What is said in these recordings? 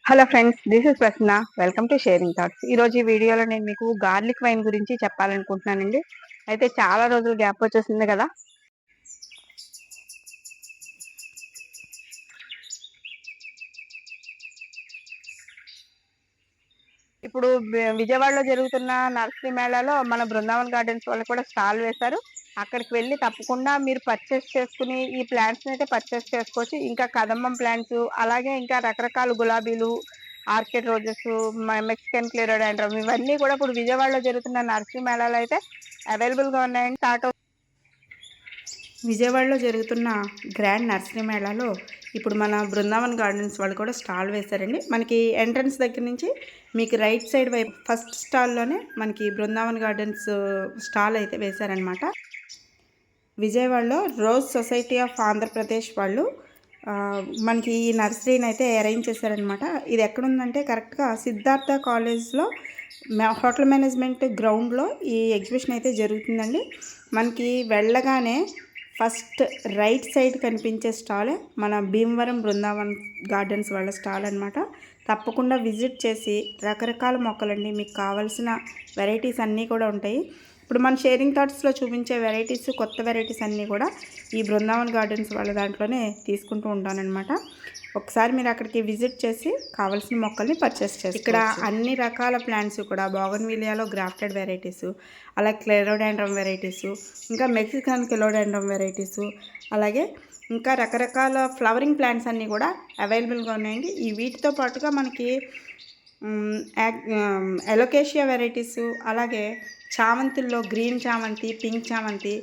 Hello friends, this is Prasanna. Welcome to sharing thoughts. ఈ రోజు ఈ వీడియోలో నేను మీకు గార్లిక్ వైన్ గురించి చెప్పాలనుకుంటున్నానండి. అయితే చాలా రోజులు గ్యాప్ వచ్చేసింది కదా. ఇప్పుడు విజయవాడలో జరుగుతున్న నర్సరీ మేళాలో మన బృందావన్ గార్డెన్స్ వాళ్ళు కూడా స్టాల్ వేశారు. అక్కడికి వెళ్ళి తప్పకుండా మీరు పర్చేస్ చేసుకుని ఈ ప్లాంట్స్ అయితే పర్చేస్ చేసుకోవచ్చు. ఇంకా కదంబం ప్లాంట్స్, అలాగే ఇంకా రకరకాల గులాబీలు, ఆర్కిడ్ రోజెస్, మెక్సికన్ క్లిరోడాండ్రమ్, ఇవన్నీ కూడా ఇప్పుడు విజయవాడలో జరుగుతున్న నర్సరీ మేళాలో అయితే అవైలబుల్గా ఉన్నాయండి. విజయవాడలో జరుగుతున్న గ్రాండ్ నర్సరీ మేళాలో ఇప్పుడు మన బృందావన్ గార్డెన్స్ వాళ్ళు కూడా స్టాల్ వేశారండి. మనకి ఎంట్రన్స్ దగ్గర నుంచి మీకు రైట్ సైడ్ వైపు ఫస్ట్ స్టాల్లోనే మనకి బృందావన్ గార్డెన్స్ స్టాల్ అయితే వేశారనమాట. విజయవాడలో రోజ్ సొసైటీ ఆఫ్ ఆంధ్రప్రదేశ్ వాళ్ళు మనకి ఈ నర్సరీని అయితే అరేంజ్ చేశారనమాట. ఇది ఎక్కడుందంటే కరెక్ట్గా సిద్ధార్థ కాలేజ్లో హోటల్ మేనేజ్మెంట్ గ్రౌండ్లో ఈ ఎగ్జిబిషన్ అయితే జరుగుతుందండి. మనకి వెళ్ళగానే ఫస్ట్ రైట్ సైడ్ కనిపించే స్టాలే మన భీమవరం బృందావన్ గార్డెన్స్ వాళ్ళ స్టాల్ అనమాట. తప్పకుండా విజిట్ చేసి రకరకాల మొక్కలండి, మీకు కావాల్సిన వెరైటీస్ అన్నీ కూడా ఉంటాయి. ఇప్పుడు మన షేరింగ్ థాట్స్లో చూపించే వెరైటీస్, కొత్త వెరైటీస్ అన్నీ కూడా ఈ బృందావన్ గార్డెన్స్ వాళ్ళ దాంట్లోనే తీసుకుంటూ ఉంటానన్నమాట. ఒకసారి మీరు అక్కడికి విజిట్ చేసి కావాల్సిన మొక్కల్ని పర్చేస్ చేస్తారు. ఇక్కడ అన్ని రకాల ప్లాంట్స్ కూడా బోగన్విలియాలో గ్రాఫ్టెడ్ వెరైటీస్, అలాగే క్లెరోడాండ్రమ్ వెరైటీస్, ఇంకా మెక్సికన్ క్లెరోడాండ్రమ్ వెరైటీస్, అలాగే ఇంకా రకరకాల ఫ్లవరింగ్ ప్లాంట్స్ అన్నీ కూడా అవైలబుల్గా ఉన్నాయండి. ఈ వీటితో పాటుగా మనకి ఎలోకేషియా వెరైటీస్, అలాగే చామంతుల్లో గ్రీన్ చామంతి, పింక్ చామంతి,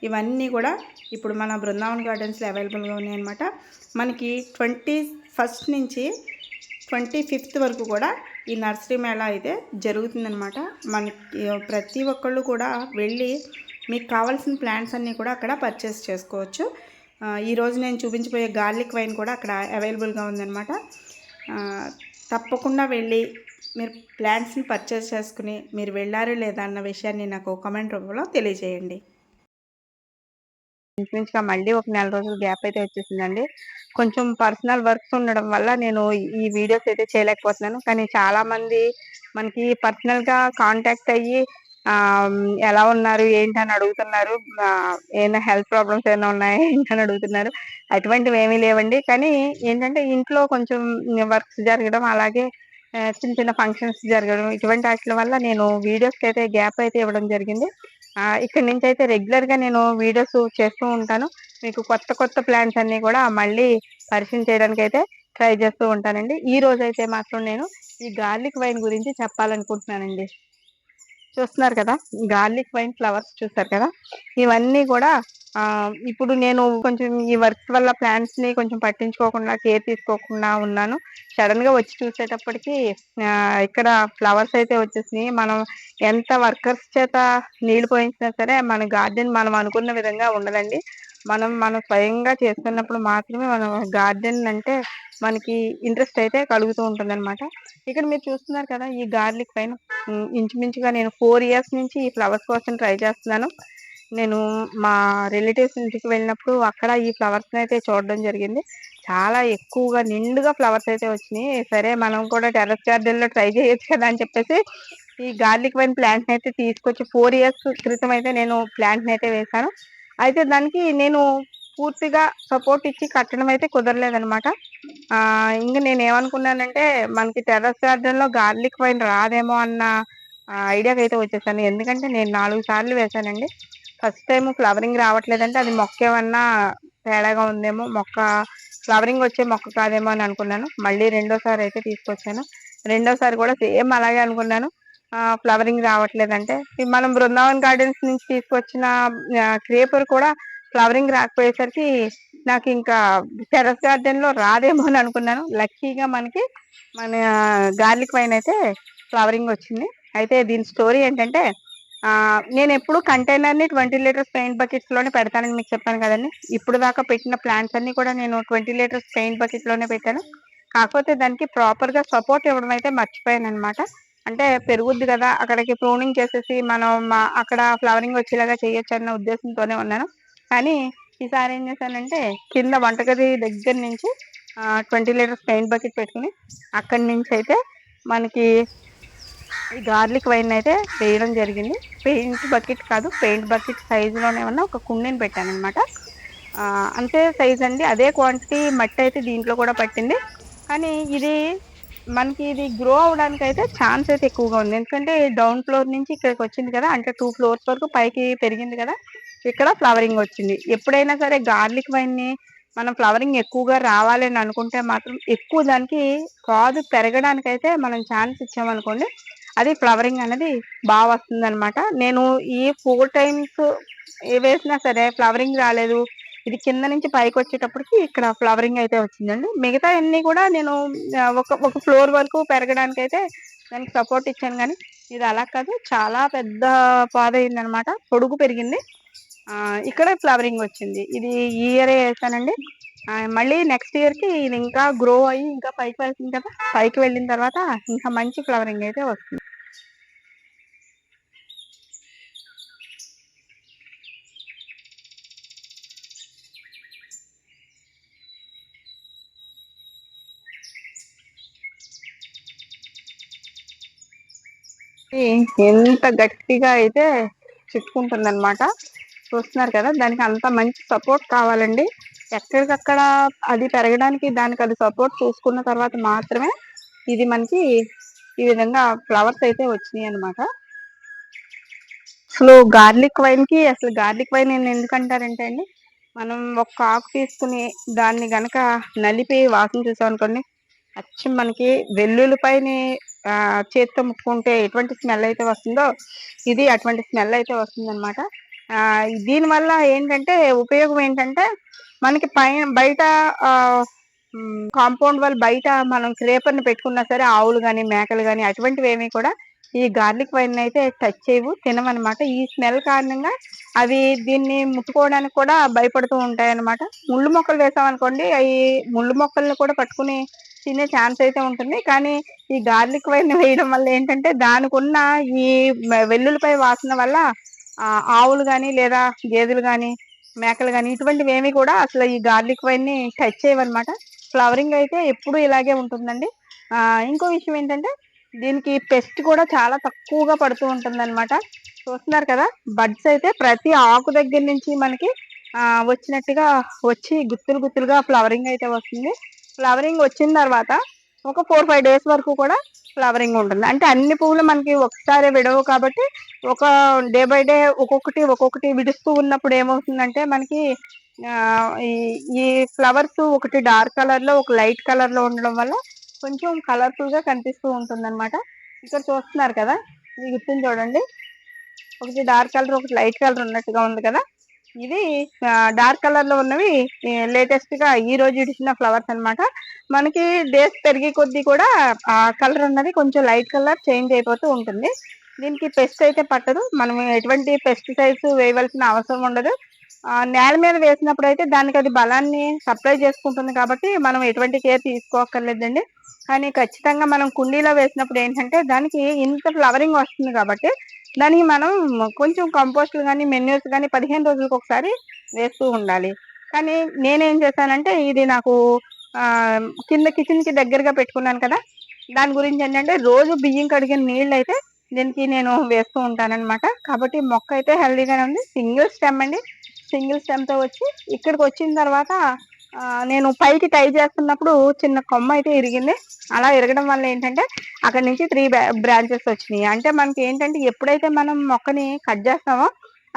ఇవన్నీ కూడా ఇప్పుడు మన బృందావన్ గార్డెన్స్లో అవైలబుల్గా ఉన్నాయన్నమాట. మనకి 21st నుంచి 25th వరకు కూడా ఈ నర్సరీ మేళా అయితే జరుగుతుందన్నమాట. మనకి ప్రతి ఒక్కళ్ళు కూడా వెళ్ళి మీకు కావాల్సిన ప్లాంట్స్ అన్నీ కూడా అక్కడ పర్చేస్ చేసుకోవచ్చు. ఈరోజు నేను చూపించబోయే గార్లిక్ వైన్ కూడా అక్కడ అవైలబుల్గా ఉందన్నమాట. తప్పకుండా వెళ్ళి మీరు ప్లాంట్స్ని పర్చేస్ చేసుకుని మీరు వెళ్ళారు లేదా అన్న విషయాన్ని నాకు కామెంట్ రూపంలో తెలియజేయండి. ఇంచుమించుగా మళ్ళీ ఒక నెల రోజులు గ్యాప్ అయితే వచ్చేసిందండి. కొంచెం పర్సనల్ వర్క్స్ ఉండడం వల్ల నేను ఈ వీడియోస్ అయితే చేయలేకపోతున్నాను. కానీ చాలామంది మనకి పర్సనల్గా కాంటాక్ట్ అయ్యి ఎలా ఉన్నారు ఏంటని అడుగుతున్నారు. ఏమైనా హెల్త్ ప్రాబ్లమ్స్ ఏమైనా ఉన్నాయా ఏంటని అడుగుతున్నారు. అటువంటివి ఏమీ లేవండి. కానీ ఏంటంటే ఇంట్లో కొంచెం వర్క్స్ జరగడం, అలాగే చిన్న చిన్న ఫంక్షన్స్ జరగడం, ఇటువంటి వాటి వల్ల నేను వీడియోస్కి అయితే గ్యాప్ అయితే ఇవ్వడం జరిగింది. ఇక్కడ నుంచి అయితే రెగ్యులర్గా నేను వీడియోస్ చేస్తూ ఉంటాను. మీకు కొత్త కొత్త ప్లాన్స్ అన్నీ కూడా మళ్ళీ పరిచయం చేయడానికి అయితే ట్రై చేస్తూ ఉంటానండి. ఈ రోజు అయితే మాత్రం నేను ఈ గార్లిక్ వైన్ గురించి చెప్పాలనుకుంటున్నానండి. చూస్తున్నారు కదా, గార్లిక్ వైన్ ఫ్లవర్స్ చూస్తారు కదా, ఇవన్నీ కూడా ఇప్పుడు నేను కొంచెం ఈ వర్క్స్ వల్ల ప్లాంట్స్ ని కొంచెం పట్టించుకోకుండా, కేర్ తీసుకోకుండా ఉన్నాను. సడన్ గా వచ్చి చూసేటప్పటికి ఇక్కడ ఫ్లవర్స్ అయితే వచ్చేసినాయి. మనం ఎంత వర్కర్స్ చేత నీళ్లు పోయించినా సరే మన గార్డెన్ మనం అనుకున్న విధంగా ఉండదండి. మనం స్వయంగా చేస్తున్నప్పుడు మాత్రమే మనం గార్డెన్ అంటే మనకి ఇంట్రెస్ట్ అయితే కలుగుతూ ఉంటుంది అనమాట. ఇక్కడ మీరు చూస్తున్నారు కదా, ఈ గార్లిక్ వైన్ ఇంచుమించుగా నేను 4 years నుంచి ఈ ఫ్లవర్స్ కోసం ట్రై చేస్తున్నాను. నేను మా రిలేటివ్స్ ఇంటికి వెళ్ళినప్పుడు అక్కడ ఈ ఫ్లవర్స్ అయితే చూడడం జరిగింది. చాలా ఎక్కువగా నిండుగా ఫ్లవర్స్ అయితే వచ్చినాయి. సరే మనం కూడా టెర్రస్ గార్డెన్ లో ట్రై చేయొచ్చు కదా అని చెప్పేసి ఈ గార్లిక్ వైన్ ప్లాంట్ అయితే తీసుకొచ్చి 4 years క్రితం అయితే నేను ప్లాంట్ అయితే వేశాను. అయితే దానికి నేను పూర్తిగా సపోర్ట్ ఇచ్చి కట్టడం అయితే కుదరలేదనమాట. ఇంకా నేను ఏమనుకున్నానంటే మనకి టెర్రస్ గార్డెన్ లో గార్లిక్ వైన్ రాదేమో అన్న ఐడియాకి అయితే వచ్చేసాను. ఎందుకంటే నేను 4 సార్లు వేశానండి. ఫస్ట్ టైం ఫ్లవరింగ్ రావట్లేదంటే అది మొక్క ఏమన్నా తేడాగా ఉందేమో, మొక్క ఫ్లవరింగ్ వచ్చే మొక్క కాదేమో అని అనుకున్నాను. మళ్ళీ రెండోసారి అయితే తీసుకొచ్చాను. రెండోసారి కూడా సేమ్ అలాగే అనుకున్నాను, ఫ్లవరింగ్ రావట్లేదంటే. మనం బృందావన్ గార్డెన్స్ నుంచి తీసుకొచ్చిన క్రేపర్ కూడా ఫ్లవరింగ్ రాకపోయేసరికి నాకు ఇంకా టెర్రస్ గార్డెన్ లో రాదేమో అని అనుకున్నాను. లక్కీగా మనకి మన గార్లిక్ వైన్ అయితే ఫ్లవరింగ్ వచ్చింది. అయితే దీని స్టోరీ ఏంటంటే, నేను ఎప్పుడు కంటైనర్ని 20 లీటర్స్ పెయింట్ బకెట్స్లోనే పెడతానని మీకు చెప్పాను కదండి. ఇప్పుడు దాకా పెట్టిన ప్లాంట్స్ అన్ని కూడా నేను 20 లీటర్స్ పెయింట్ బకెట్లోనే పెట్టాను. కాకపోతే దానికి ప్రాపర్గా సపోర్ట్ ఇవ్వడం అయితే మర్చిపోయాను అనమాట. అంటే పెరుగుద్ది కదా, అక్కడికి ప్రూనింగ్ చేసేసి మనం అక్కడ ఫ్లవరింగ్ వచ్చేలాగా చేయొచ్చు అన్న ఉద్దేశంతోనే ఉన్నాను. కానీ ఈసారి ఏం చేశానంటే కింద వంటగది దగ్గర నుంచి 20 లీటర్స్ పెయింట్ బకెట్ పెట్టుకుని అక్కడి నుంచి అయితే మనకి ఈ గార్లిక్ వైన్ అయితే వేయడం జరిగింది. పెయింట్ బకెట్ కాదు, పెయింట్ బకెట్ సైజులోనే ఉన్న ఒక కుండీని పెట్టాననమాట. అంతే సైజ్ అండి, అదే క్వాంటిటీ మట్టి అయితే దీంట్లో కూడా పట్టింది. కానీ మనకి ఇది గ్రో అవడానికి అయితే ఛాన్స్ అయితే ఎక్కువగా ఉంది. ఎందుకంటే డౌన్ ఫ్లోర్ నుంచి ఇక్కడికి వచ్చింది కదా, అంటే 2 ఫ్లోర్స్ వరకు పైకి పెరిగింది కదా, ఇక్కడ ఫ్లవరింగ్ వచ్చింది. ఎప్పుడైనా సరే గార్లిక్ వైన్ని మనం ఫ్లవరింగ్ ఎక్కువగా రావాలని అనుకుంటే మాత్రం ఎక్కువ దానికి కాదు పెరగడానికైతే మనం ఛాన్స్ ఇచ్చామనుకోండి, అది ఫ్లవరింగ్ అనేది బాగా వస్తుంది అనమాట. నేను ఈ 4 టైమ్స్ వేసినా సరే ఫ్లవరింగ్ రాలేదు. ఇది కింద నుంచి పైకి వచ్చేటప్పటికి ఇక్కడ ఫ్లవరింగ్ అయితే వచ్చిందండి. మిగతా అన్ని కూడా నేను ఒక ఫ్లోర్ వరకు పెరగడానికి అయితే దానికి సపోర్ట్ ఇచ్చాను, కానీ ఇది అలా కాదు, చాలా పెద్ద పాదయింది అనమాట, పొడుగు పెరిగింది. ఇక్కడ ఫ్లవరింగ్ వచ్చింది. ఇది ఈ ఇయరే వేసానండి. మళ్ళీ నెక్స్ట్ ఇయర్కి ఇది ఇంకా గ్రో అయ్యి ఇంకా పైకి వెళ్తుంది కదా, పైకి వెళ్ళిన తర్వాత ఇంకా మంచి ఫ్లవరింగ్ అయితే వస్తుంది. ఎంత గట్టిగా అయితే చుట్టుకుంటుంది అనమాట, చూస్తున్నారు కదా. దానికి అంత మంచి సపోర్ట్ కావాలండి. ఎక్కడికక్కడ అది పెరగడానికి దానికి అది సపోర్ట్ చూసుకున్న తర్వాత మాత్రమే ఇది మనకి ఈ విధంగా ఫ్లవర్స్ అయితే వచ్చినాయి అనమాట. అసలు గార్లిక్ వైన్ ఎందుకంటారంటే అండి, మనం ఒక ఆకు తీసుకుని దాన్ని గనక నలిపి వాసన చూసాం అనుకోండి, అచ్చం మనకి వెల్లుల్లిపాయని చేతితో ముక్కుంటే ఎటువంటి స్మెల్ అయితే వస్తుందో ఇది అటువంటి స్మెల్ అయితే వస్తుంది అనమాట. దీనివల్ల ఏంటంటే ఉపయోగం ఏంటంటే, మనకి బయట కాంపౌండ్ వాళ్ళు బయట మనం క్రేపర్ని పెట్టుకున్నా సరే ఆవులు కానీ మేకలు కానీ అటువంటివి ఏమీ కూడా ఈ గార్లిక్ వైన్ అయితే టచ్ చేయవు, తినమనమాట. ఈ స్మెల్ కారణంగా అవి దీన్ని ముట్టుకోవడానికి కూడా భయపడుతూ ఉంటాయి అనమాట. ముళ్ళు మొక్కలు వేసామనుకోండి, అవి ముళ్ళు మొక్కల్ని కూడా పట్టుకుని తినే ఛాన్స్ అయితే ఉంటుంది. కానీ ఈ గార్లిక్ వైన్ వేయడం వల్ల ఏంటంటే దానికి ఉన్న ఈ వెల్లుల్లిపై వాసన వల్ల ఆవులు కానీ లేదా గేదెలు కానీ మేకలు కానీ ఇటువంటివి ఏమి కూడా అసలు ఈ గార్లిక్ వైన్ ని టచ్ చేయవన్నమాట. ఫ్లవరింగ్ అయితే ఎప్పుడు ఇలాగే ఉంటుందండి. ఇంకో విషయం ఏంటంటే దీనికి పెస్ట్ కూడా చాలా తక్కువగా పడుతూ ఉంటుంది అనమాట. చూస్తున్నారు కదా, బడ్స్ అయితే ప్రతి ఆకు దగ్గర నుంచి మనకి వచ్చినట్టుగా వచ్చి గుత్తులు గుత్తులుగా ఫ్లవరింగ్ అయితే వస్తుంది. ఫ్లవరింగ్ వచ్చిన తర్వాత ఒక 4-5 డేస్ వరకు కూడా ఫ్లవరింగ్ ఉంటుంది. అంటే అన్ని పువ్వులు మనకి ఒకసారి విడవు కాబట్టి ఒక డే బై డే ఒక్కొక్కటి విడుస్తూ ఉన్నప్పుడు ఏమవుతుందంటే మనకి ఈ ఫ్లవర్స్ ఒకటి డార్క్ కలర్ లో ఒక లైట్ కలర్ లో ఉండడం వల్ల కొంచెం కలర్ఫుల్ గా కనిపిస్తూ ఉంటుంది అనమాట. ఇక్కడ చూస్తున్నారు కదా, ఈ గుర్తుని చూడండి, ఒకటి డార్క్ కలర్ ఒకటి లైట్ కలర్ ఉన్నట్టుగా ఉంది కదా. ఇది డార్క్ కలర్ లో ఉన్నవి లేటెస్ట్ గా ఈ రోజు ఇడిచిన ఫ్లవర్స్ అనమాట. మనకి డేస్ పెరిగే కొద్దీ కూడా ఆ కలర్ అన్నది కొంచెం లైట్ కలర్ చేంజ్ అయిపోతూ ఉంటుంది. దీనికి పెస్ట్ అయితే పట్టదు, మనం ఎటువంటి పెస్టిసైడ్స్ వేయవలసిన అవసరం ఉండదు. నేల మీద వేసినప్పుడు అయితే దానికి అది బలాన్ని సప్లై చేసుకుంటుంది కాబట్టి మనం ఎటువంటి కేర్ తీసుకోక్కర్లేదండి. కానీ ఖచ్చితంగా మనం కుండీలో వేసినప్పుడు ఏంటంటే దానికి ఇంత ఫ్లవరింగ్ వస్తుంది కాబట్టి దానికి మనం కొంచెం కంపోస్ట్లు కానీ మెన్యూర్స్ కానీ 15 రోజులకు ఒకసారి వేస్తూ ఉండాలి. కానీ నేనేం చేశానంటే ఇది నాకు కింద కిచెన్ కి దగ్గరగా పెట్టుకున్నాను కదా, దాని గురించి ఏంటంటే రోజు బియ్యం కడిగిన నీళ్ళు అయితే దీనికి నేను వేస్తూ ఉంటానన్నమాట. కాబట్టి మొక్క అయితే హెల్దీగానే ఉంది. సింగిల్ స్టెమ్ అండి, సింగిల్ స్టెమ్ తో వచ్చి ఇక్కడికి వచ్చిన తర్వాత నేను పైకి టై చేస్తున్నప్పుడు చిన్న కొమ్మ అయితే ఇరిగింది. అలా ఇరగడం వల్ల ఏంటంటే అక్కడ నుంచి 3 బ్రాంచెస్ వచ్చినాయి. అంటే మనకి ఏంటంటే ఎప్పుడైతే మనం మొక్కని కట్ చేస్తామో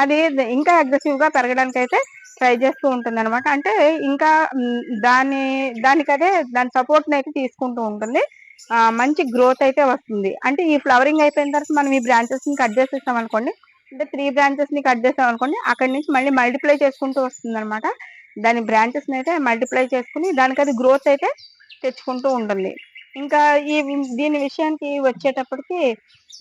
అది ఇంకా అగ్రెసివ్ గా పెరగడానికి అయితే ట్రై చేస్తూ ఉంటుంది అనమాట. అంటే ఇంకా దానికదే దాని సపోర్ట్ అయితే తీసుకుంటూ ఉంటుంది. మంచి గ్రోత్ అయితే వస్తుంది. అంటే ఈ ఫ్లవరింగ్ అయిపోయిన తర్వాత మనం ఈ బ్రాంచెస్ ని కట్ చేసేస్తాం అనుకోండి, అంటే 3 బ్రాంచెస్ ని కట్ చేసాం అనుకోండి, అక్కడి నుంచి మళ్ళీ మల్టిప్లై చేసుకుంటూ వస్తుంది అనమాట. దాని బ్రాంచెస్ ని అయితే మల్టిప్లై చేసుకుని దానికి అది గ్రోత్ అయితే తెచ్చుకుంటూ ఉంటుంది. ఇంకా దీని విషయానికి వచ్చేటప్పటికి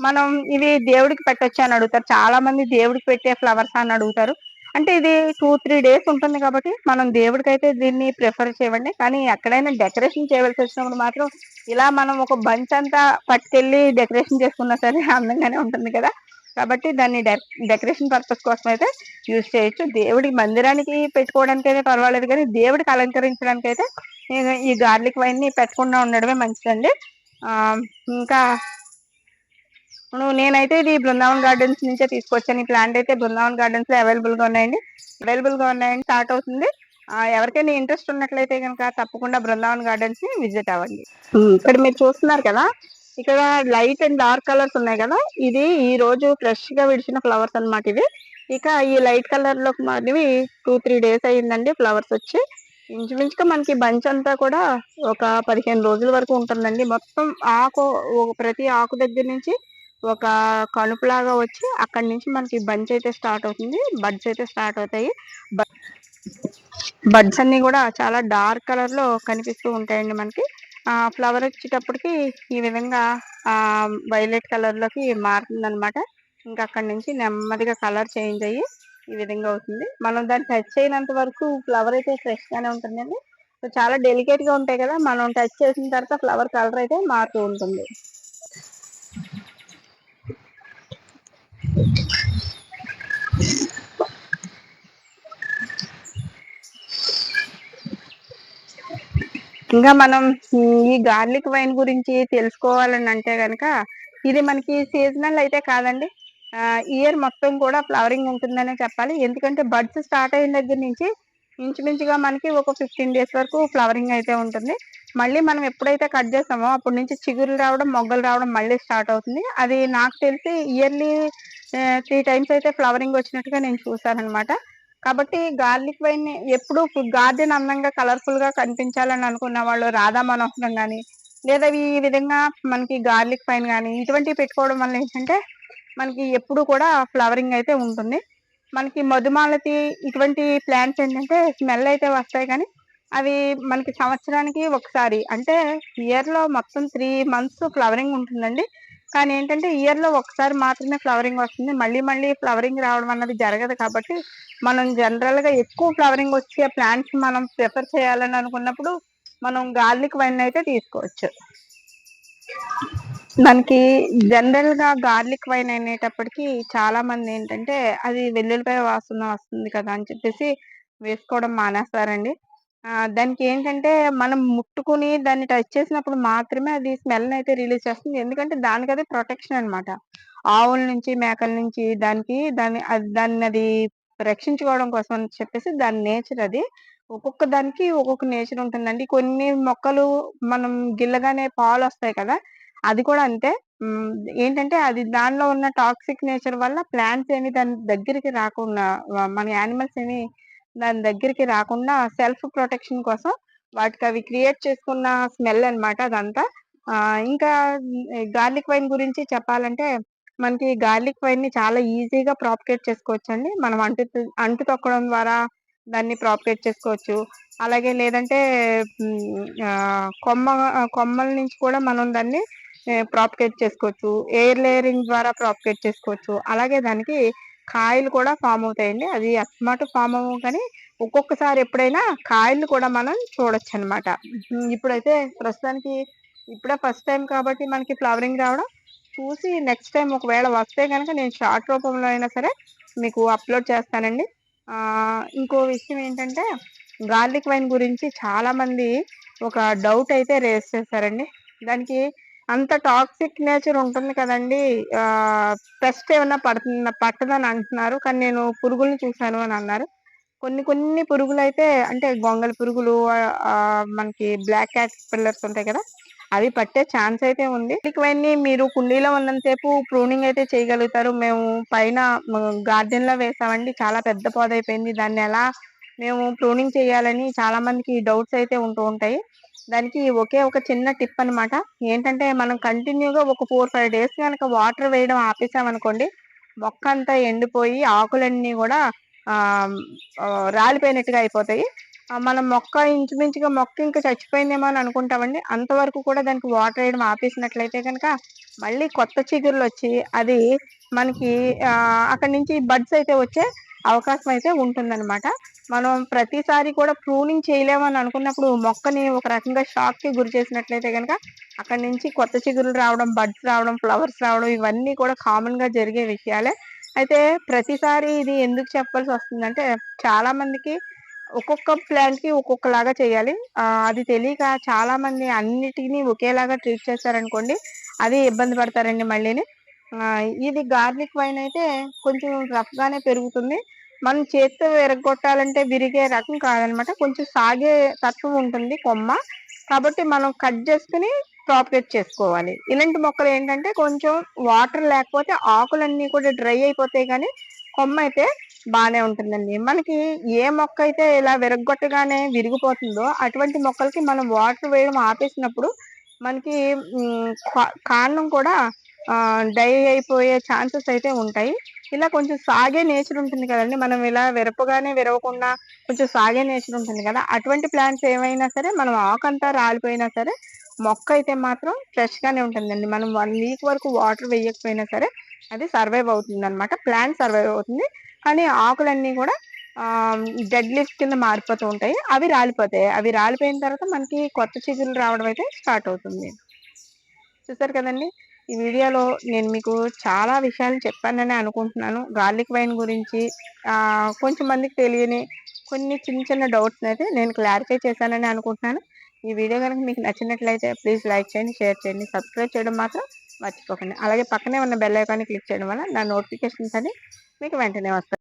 మనం ఇవి దేవుడికి పెట్టొచ్చు అని అడుగుతారు చాలా మంది, దేవుడికి పెట్టే ఫ్లవర్స్ అని అడుగుతారు. అంటే ఇది 2-3 డేస్ ఉంటుంది కాబట్టి మనం దేవుడికి అయితే దీన్ని ప్రిఫర్ చేయండి. కానీ ఎక్కడైనా డెకరేషన్ చేయవలసి వచ్చినప్పుడు మాత్రం ఇలా మనం ఒక బంచ్ అంతా పట్టుకెళ్ళి డెకరేషన్ చేసుకున్నా సరే అందంగానే ఉంటుంది కదా. కాబట్టి దాన్ని డెకరేషన్ పర్పస్ కోసం అయితే యూజ్ చేయొచ్చు. దేవుడి మందిరానికి పెట్టుకోవడానికి అయితే పర్వాలేదు, కానీ దేవుడికి అలంకరించడానికి అయితే నేను ఈ గార్లిక్ వైన్ ని పెట్టకుండా ఉండడమే మంచిదండి. ఇంకా నేనైతే ఇది బృందావన్ గార్డెన్స్ నుంచే తీసుకొచ్చాను. ఈ ప్లాంట్ అయితే బృందావన్ గార్డెన్స్ లో అవైలబుల్ గా ఉన్నాయండి. స్టార్ట్ అవుతుంది. ఎవరికైనా ఇంట్రెస్ట్ ఉన్నట్లయితే కనుక తప్పకుండా బృందావన్ గార్డెన్స్ ని విజిట్ అవ్వండి. ఇక్కడ మీరు చూస్తున్నారు కదా, ఇక్కడ లైట్ అండ్ డార్క్ కలర్స్ ఉన్నాయి కదా, ఇది ఈ రోజు ఫ్రెష్ గా విడిచిన ఫ్లవర్స్ అన్నమాట ఇవి. ఇక ఈ లైట్ కలర్ లో మనవి 2-3 డేస్ అయ్యిందండి ఫ్లవర్స్ వచ్చి. ఇంచుమించుగా మనకి బంచ్ అంతా కూడా ఒక 15 రోజుల వరకు ఉంటుందండి. మొత్తం ఆకు ప్రతి ఆకు దగ్గర నుంచి ఒక కణుపులాగా వచ్చి అక్కడి నుంచి మనకి బంచ్ అయితే స్టార్ట్ అవుతుంది, బడ్స్ అయితే స్టార్ట్ అవుతాయి. బడ్స్ అన్ని కూడా చాలా డార్క్ కలర్ లో కనిపిస్తూ ఉంటాయండి మనకి. ఫ్లవర్ వచ్చేటప్పటికి ఈ విధంగా వైలెట్ కలర్ లోకి మారుతుంది అనమాట. ఇంకా అక్కడి నుంచి నెమ్మదిగా కలర్ చేంజ్ అయ్యి ఈ విధంగా అవుతుంది. మనం దాన్ని టచ్ అయినంత వరకు ఫ్లవర్ అయితే ఫ్రెష్ గానే ఉంటుందండి. సో చాలా డెలికేట్ గా ఉంటాయి కదా, మనం టచ్ చేసిన తర్వాత ఫ్లవర్ కలర్ అయితే మారుతూ ఉంటుంది. ఇంకా మనం ఈ గార్లిక్ వైన్ గురించి తెలుసుకోవాలని అంటే గనక, ఇది మనకి సీజనల్ అయితే కాదండి. ఇయర్ మొత్తం కూడా ఫ్లవరింగ్ ఉంటుందనే చెప్పాలి. ఎందుకంటే బడ్స్ స్టార్ట్ అయిన దగ్గర నుంచి ఇంచుమించుగా మనకి ఒక 15 డేస్ వరకు ఫ్లవరింగ్ అయితే ఉంటుంది. మళ్ళీ మనం ఎప్పుడైతే కట్ చేస్తామో అప్పటి నుంచి చిగురులు రావడం, మొగ్గలు రావడం మళ్ళీ స్టార్ట్ అవుతుంది. అది నాకు తెలిసి ఇయర్లీ 3 టైమ్స్ అయితే ఫ్లవరింగ్ వచ్చినట్టుగా నేను చూసానన్నమాట. కాబట్టి గార్లిక్ వైన్ ఎప్పుడు గార్డెన్ అందంగా కలర్ఫుల్ గా కనిపించాలని అనుకున్న వాళ్ళు రాధా మనోహరం గాని, లేదా ఈ విధంగా మనకి గార్లిక్ వైన్ గాని ఇటువంటివి పెట్టుకోవడం వల్ల ఏంటంటే మనకి ఎప్పుడు కూడా ఫ్లవరింగ్ అయితే ఉంటుంది. మనకి మధుమాలతి ఇటువంటి ప్లాంట్స్ ఏంటంటే స్మెల్ అయితే వస్తాయి, కానీ అవి మనకి సంవత్సరానికి ఒకసారి, అంటే ఇయర్ లో మొత్తం 3 మంత్స్ ఫ్లవరింగ్ ఉంటుందండి. కానీ ఏంటంటే ఇయర్ లో ఒకసారి మాత్రమే ఫ్లవరింగ్ వస్తుంది. మళ్ళీ మళ్ళీ ఫ్లవరింగ్ రావడం అన్నది జరగదు. కాబట్టి మనం జనరల్ గా ఎక్కువ ఫ్లవరింగ్ వచ్చే ప్లాంట్స్ మనం ప్రిఫర్ చేయాలని అనుకున్నప్పుడు మనం గార్లిక్ వైన్ అయితే తీసుకోవచ్చు. మనకి జనరల్ గా గార్లిక్ వైన్ అనేటప్పటికి చాలా మంది ఏంటంటే అది వెల్లుల్లిపాయ వాసన వస్తుంది కదా అని చెప్పేసి వేసుకోవడం మానేస్తారండి. దానికి ఏంటంటే మనం ముట్టుకుని దాన్ని టచ్ చేసినప్పుడు మాత్రమే అది స్మెల్ అయితే రిలీజ్ చేస్తుంది. ఎందుకంటే దానికి అది ప్రొటెక్షన్ అన్నమాట. ఆవుల నుంచి, మేకల నుంచి దాన్ని అది రక్షించుకోవడం కోసం అని చెప్పేసి దాని నేచర్ అది. ఒక్కొక్క దానికి ఒక్కొక్క నేచర్ ఉంటుందండి. కొన్ని మొక్కలు మనం గిల్లగానే పాలొస్తాయి కదా, అది కూడా అంతే. హ్మ్. ఏంటంటే అది దానిలో ఉన్న టాక్సిక్ నేచర్ వల్ల ప్లాంట్స్ ఏమి దాని దగ్గరికి రాకుండా, మన యానిమల్స్ ఏమి దాని దగ్గరికి రాకుండా సెల్ఫ్ ప్రొటెక్షన్ కోసం వాటికవి క్రియేట్ చేసుకున్న స్మెల్ అన్నమాట అదంతా. ఇంకా గార్లిక్ వైన్ గురించి చెప్పాలంటే, మనకి గార్లిక్ వైన్‌ని చాలా ఈజీగా ప్రాపగేట్ చేసుకోవచ్చండి. మనం అంటు తొక్కడం ద్వారా దాన్ని ప్రాపగేట్ చేసుకోవచ్చు. అలాగే లేదంటే కొమ్మల నుంచి కూడా మనం దాన్ని ప్రాపగేట్ చేసుకోవచ్చు. ఎయిర్ లేయరింగ్ ద్వారా ప్రాపగేట్ చేసుకోవచ్చు. అలాగే దానికి కాయలు కూడా ఫార్మ్ అవుతాయండి. అది అస్తమాటు ఫార్మ్ అవ్వవు, కానీ ఒక్కొక్కసారి ఎప్పుడైనా కాయలు కూడా మనం చూడొచ్చనమాట. ఇప్పుడైతే ప్రస్తుతానికి ఇప్పుడే ఫస్ట్ టైమ్ కాబట్టి మనకి ఫ్లవరింగ్ రావడం చూసి, నెక్స్ట్ టైం ఒకవేళ వస్తే గనక నేను షార్ట్ రూపంలో అయినా సరే మీకు అప్లోడ్ చేస్తానండి. ఇంకో విషయం ఏంటంటే, గార్లిక్ వైన్ గురించి చాలా మంది ఒక డౌట్ అయితే రేజ్ చేశారండి. దానికి అంత టాక్సిక్ నేచర్ ఉంటుంది కదండీ! పెస్ట్ ఏమన్నా పట్టదని అంటున్నారు. కానీ నేను పురుగుల్ని చూసాను అని అన్నారు. కొన్ని కొన్ని పురుగులైతే, అంటే గొంగళి పురుగులు, మనకి బ్లాక్ క్యాట్ పిల్లర్స్ ఉంటాయి కదా, అవి పట్టే ఛాన్స్ అయితే ఉంది. ఇవన్నీ మీరు కుండీలో ఉన్నంత సేపు ప్రూనింగ్ అయితే చేయగలుగుతారు. మేము పైన గార్డెన్ లో వేసామండి, చాలా పెద్ద పొదైపోయింది. దాన్ని ఎలా మేము ప్రూనింగ్ చేయాలని చాలా మందికి డౌట్స్ అయితే ఉంటూ ఉంటాయి. దానికి ఒకే ఒక చిన్న టిప్ అన్నమాట. ఏంటంటే మనం కంటిన్యూగా ఒక 4-5 డేస్ కనుక వాటర్ వేయడం ఆపేసామనుకోండి, మొక్క అంతా ఎండిపోయి ఆకులన్నీ కూడా రాలిపోయినట్టుగా అయిపోతాయి. మనం మొక్క ఇంకా చచ్చిపోయిందేమో అని అనుకుంటామండి. అంతవరకు కూడా దానికి వాటర్ వేయడం ఆపేసినట్లయితే కనుక మళ్ళీ కొత్త చిగుర్లు వచ్చి అది మనకి అక్కడి నుంచి బడ్స్ అయితే వచ్చే అవకాశం అయితే ఉంటుందన్నమాట. మనం ప్రతిసారి కూడా ప్రూనింగ్ చేయలేమని అనుకున్నప్పుడు మొక్కని ఒక రకంగా షాక్‌కి గురి చేసినట్లయితే గనక అక్కడి నుంచి కొత్త చిగురులు రావడం, బడ్స్ రావడం, ఫ్లవర్స్ రావడం ఇవన్నీ కూడా కామన్‌గా జరిగే విషయాలే. అయితే ప్రతిసారి ఇది ఎందుకు చెప్పాల్సొస్తుందంటే చాలా మందికి ఒక్కొక్క ప్లాంట్‌కి ఒక్కొక్కలాగా చేయాలి. అది తెలియక చాలా మంది అన్నిటిని ఒకేలాగా ట్రీట్ చేశారనుకోండి, అది ఇబ్బంది పడతారండి మళ్ళీని. ఇది గార్లిక్ వైన్ అయితే కొంచెం రఫ్‌గానే పెరుగుతుంది. మనం చేత్తో విరగ్గొట్టాలంటే విరిగే రకం కాదనమాట. కొంచెం సాగే తత్వం ఉంటుంది కొమ్మ. కాబట్టి మనం కట్ చేసుకొని ప్రాపగేట్ చేసుకోవాలి. ఇలాంటి మొక్కలేంటంటే కొంచెం వాటర్ లేకపోతే ఆకులన్నీ కూడా డ్రై అయిపోతాయి గానీ, కొమ్మయితే బానే ఉంటుందండి. మనకి ఏ మొక్కయితే ఇలా విరగ్గొట్టగానే విరిగిపోతుందో, అటువంటి మొక్కలకి మనం వాటర్ వేయడం ఆపేసినప్పుడు మనకి కాండం కూడా డై అయిపోయే ఛాన్సెస్ అయితే ఉంటాయి. ఇలా కొంచెం సాగే నేచర్ ఉంటుంది కదండీ! మనం ఇలా విరపగానే విరవకుండా కొంచెం సాగే నేచర్ ఉంటుంది కదా! అటువంటి ప్లాంట్స్ ఏమైనా సరే మనం ఆకంతా రాలిపోయినా సరే, మొక్కయితే మాత్రం ఫ్రెష్‌గానే ఉంటుందండి. మనం 1 వీక్ వరకు వాటర్ వేయకపోయినా సరే, అది సర్వైవ్ అవుతుందనమాట. ప్లాంట్ సర్వైవ్ అవుతుంది. కానీ ఆకులన్నీ కూడా డెడ్ లీఫ్స్ కింద మారిపోతూ ఉంటాయి. అవి రాలిపోతాయి. అవి రాలిపోయిన తర్వాత మనకి కొత్త చిగురులు రావడం అయితే స్టార్ట్ అవుతుంది. చూసారు కదండీ! ఈ వీడియోలో నేను మీకు చాలా విషయాలు చెప్పాననే అనుకుంటున్నాను. గార్లిక్ వైన్ గురించి కొంచెం మందికి తెలియని కొన్ని చిన్న చిన్న డౌట్స్‌నైతే నేను క్లారిఫై చేశానని అనుకుంటున్నాను. ఈ వీడియో గనుక మీకు నచ్చినట్లయితే ప్లీజ్ లైక్ చేయండి, షేర్ చేయండి, సబ్స్క్రైబ్ చేయడం మాత్రం మర్చిపోకండి. అలాగే పక్కనే ఉన్న బెల్ ఐకాన్‌ని క్లిక్ చేయడం వల్ల నా నోటిఫికేషన్స్ అన్ని మీకు వెంటనే వస్తాయి.